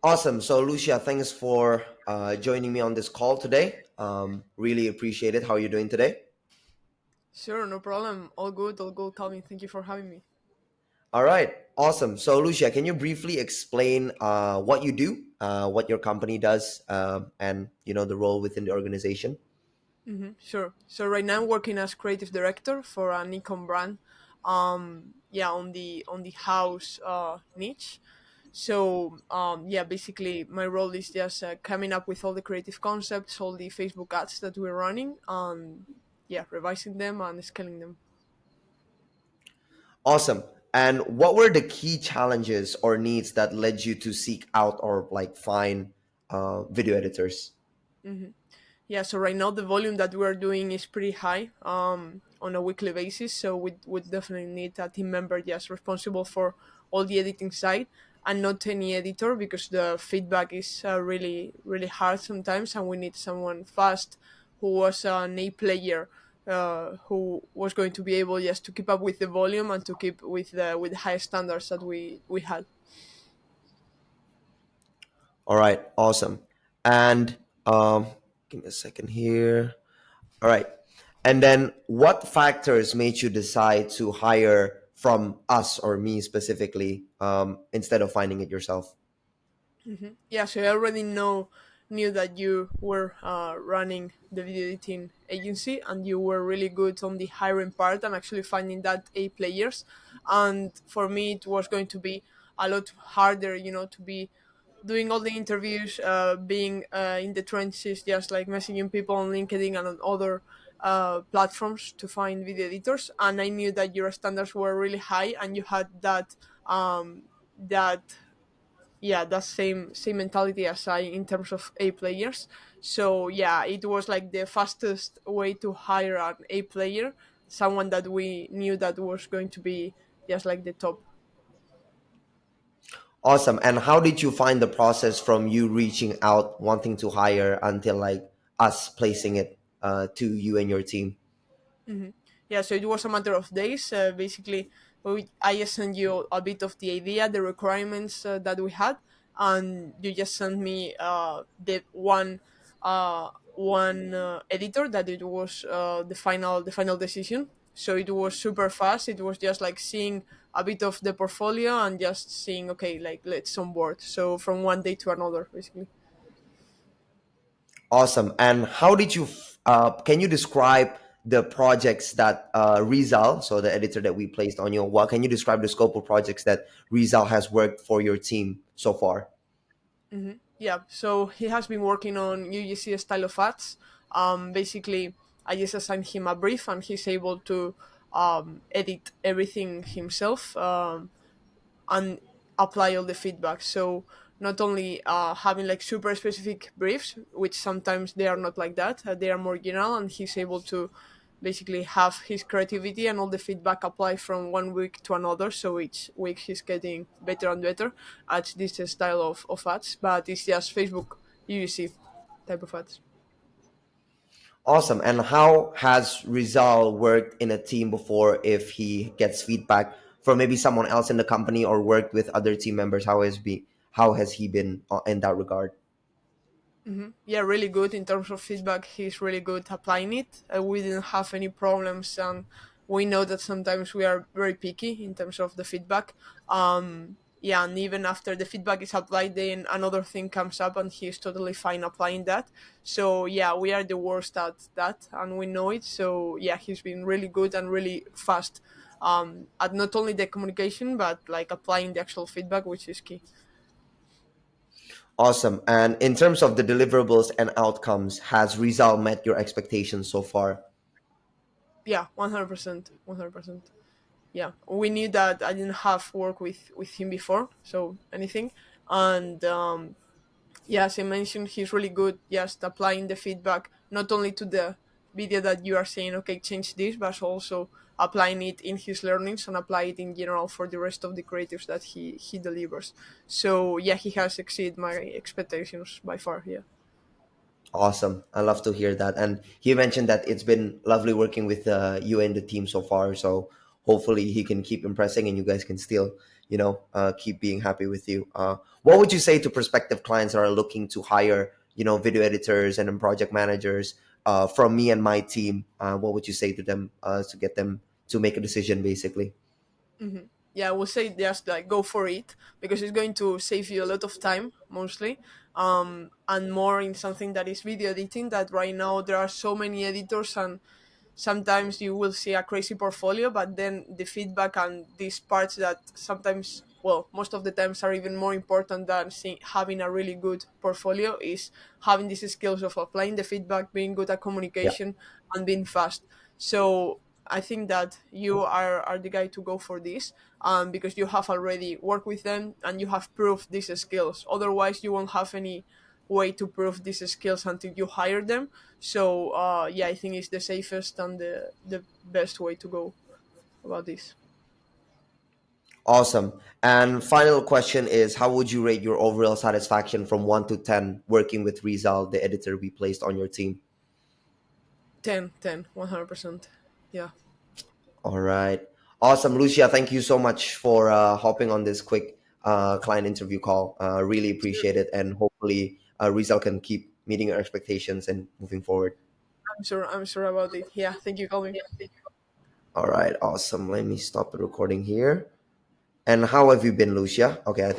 Awesome. So, Lucia, thanks for joining me on this call today. Really appreciate it. How are you doing today? Sure, no problem. All good, all good, Calvin. Thank you for having me. All right. Awesome. So, Lucia, can you briefly explain what you do, what your company does, and the role within the organization? Sure. So right now I'm working as creative director for an Ecom brand. Yeah, on the house niche. So yeah, basically my role is just coming up with all the creative concepts, all the Facebook ads that we're running, and yeah, revising them and scaling them. Awesome. And what were the key challenges or needs that led you to seek out or like find video editors? Yeah, so right now the volume that we're doing is pretty high on a weekly basis. So we would definitely need a team member just responsible for all the editing side and not any editor because the feedback is really, really hard sometimes. And we need someone fast who was an A player. Who was going to be able just to keep up with the volume and to keep with the high standards that we had. All right. Awesome. And give me a second here. All right. And then what factors made you decide to hire from us or me specifically instead of finding it yourself? Yeah, so I already knew that you were running the video editing agency and you were really good on the hiring part and actually finding that A players. And for me, it was going to be a lot harder, to be doing all the interviews, being in the trenches, just like messaging people on LinkedIn and on other platforms to find video editors. And I knew that your standards were really high and you had that yeah, that same mentality as I in terms of A players. So yeah, it was like the fastest way to hire an A player, someone that we knew that was going to be just like the top. Awesome. And how did you find the process from you reaching out, wanting to hire until like us placing it to you and your team? Yeah, so it was a matter of days. Basically, I just sent you a bit of the idea, the requirements that we had, and you just sent me the one editor that it was the final decision. So it was super fast. It was just like seeing a bit of the portfolio and just seeing, okay, like let's on board. So from one day to another, basically. Awesome. And how did you, can you describe the projects that Rizal, so the editor that we placed on your wall, can you describe the scope of projects that Rizal has worked for your team so far? Yeah, so he has been working on UGC style of ads. Basically, I just assigned him a brief and he's able to edit everything himself and apply all the feedback. So not only having like super specific briefs, which sometimes they are not like that, they are more general, and he's able to basically have his creativity and all the feedback apply from one week to another. So each week he's getting better and better at this style of ads, but it's just Facebook UGC type of ads. Awesome. And how has Rizal worked in a team before if he gets feedback from maybe someone else in the company or worked with other team members? How has he been in that regard? Yeah, really good in terms of feedback. He's really good applying it. We didn't have any problems, and we know that sometimes we are very picky in terms of the feedback. Yeah, and even after the feedback is applied, then another thing comes up, and he's totally fine applying that. So yeah, we are the worst at that, and we know it. So yeah, he's been really good and really fast at not only the communication but like applying the actual feedback, which is key. Awesome. And in terms of the deliverables and outcomes, has Rizal met your expectations so far? Yeah, 100%, 100%. Yeah, we knew that I didn't have work with him before, so anything. And yeah, as I mentioned, he's really good just applying the feedback not only to the video that you are saying, okay, change this, but also applying it in his learnings and apply it in general for the rest of the creatives that he delivers. So yeah, he has exceeded my expectations by far. Yeah. Awesome. I love to hear that. And he mentioned that it's been lovely working with you and the team so far. So hopefully he can keep impressing and you guys can still keep being happy with you. What would you say to prospective clients that are looking to hire, video editors and then project managers from me and my team? What would you say to them to get them to make a decision, basically? Yeah, I would say just like go for it because it's going to save you a lot of time mostly, and more in something that is video editing. That right now there are so many editors, and sometimes you will see a crazy portfolio, but then the feedback and these parts that sometimes, well, most of the times are even more important than having a really good portfolio is having these skills of applying the feedback, being good at Yeah. communication, and being fast. So I think that you are the guy to go for this, because you have already worked with them and you have proved these skills. Otherwise, you won't have any way to prove these skills until you hire them. So yeah, I think it's the safest and the best way to go about this. Awesome. And final question is, how would you rate your overall satisfaction from 1 to 10 working with Rizal, the editor we placed on your team? 10, 10, 100%. Yeah, All right. Awesome. Lucia, thank you so much for hopping on this quick client interview call. Really sure. appreciate it. And hopefully, Rizal can keep meeting your expectations and moving forward. I'm sure about it. Yeah, thank you, Colin. All right. Awesome. Let me stop the recording here. And how have you been, Lucia? Okay. I think.